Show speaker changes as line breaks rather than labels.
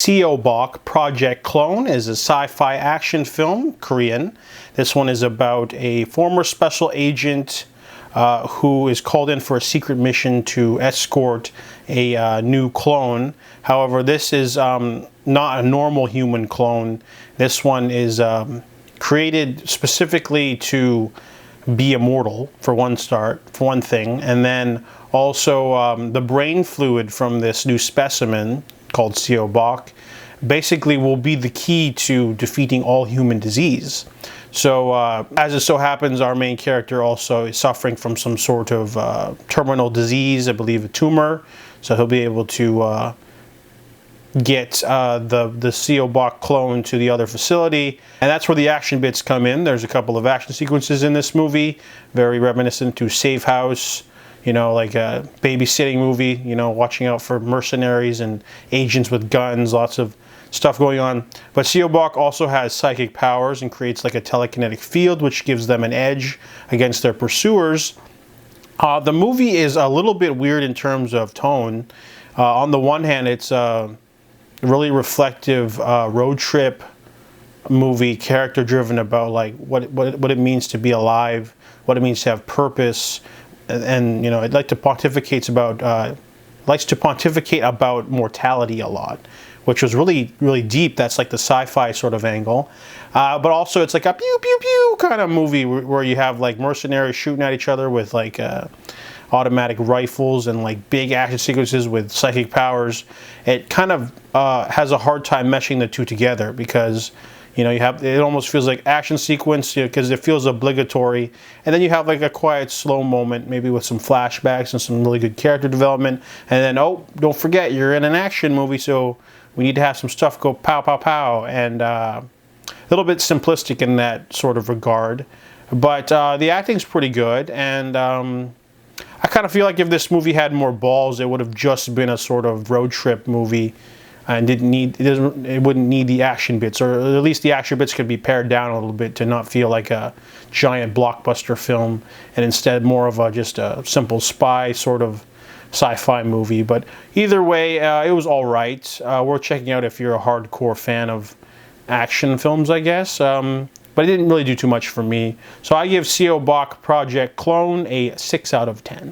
Seobok Project Clone is a sci-fi action film, Korean. This one is about a former special agent who is called in for a secret mission to escort a new clone. However, this is not a normal human clone. This one is created specifically to be immortal, for one thing, and then also the brain fluid from this new specimen called Seobok basically will be the key to defeating all human disease. So as it so happens, our main character also is suffering from some sort of terminal disease, I believe a tumor, so he'll be able to get the Seobok clone to the other facility, and that's where the action bits come in. There's a couple of action sequences in this movie, very reminiscent to Safe House, you know, like a babysitting movie, you know, watching out for mercenaries and agents with guns, lots of stuff going on. But Seobok also has psychic powers and creates like a telekinetic field, which gives them an edge against their pursuers. The movie is a little bit weird in terms of tone. On the one hand, it's really reflective road trip movie, character driven, about like what it means to be alive, what it means to have purpose, and you know, it likes to pontificate about mortality a lot, which was really deep. That's like the sci-fi sort of angle, but also it's like a pew pew pew kind of movie where you have like mercenaries shooting at each other with like automatic rifles and like big action sequences with psychic powers. It kind of has a hard time meshing the two together because, you know, it almost feels like action sequence, you know, because it feels obligatory, and then you have like a quiet slow moment, maybe with some flashbacks and some really good character development, and then, oh, don't forget, you're in an action movie, so we need to have some stuff go pow pow pow, and a little bit simplistic in that sort of regard, but the acting's pretty good, and I kind of feel like if this movie had more balls, it would have just been a sort of road trip movie, and it wouldn't need the action bits, or at least the action bits could be pared down a little bit to not feel like a giant blockbuster film, and instead more of just a simple spy sort of sci-fi movie. But either way, it was all right. Worth checking out if you're a hardcore fan of action films, I guess. But it didn't really do too much for me. So I give Seobok Project Clone a 6 out of 10.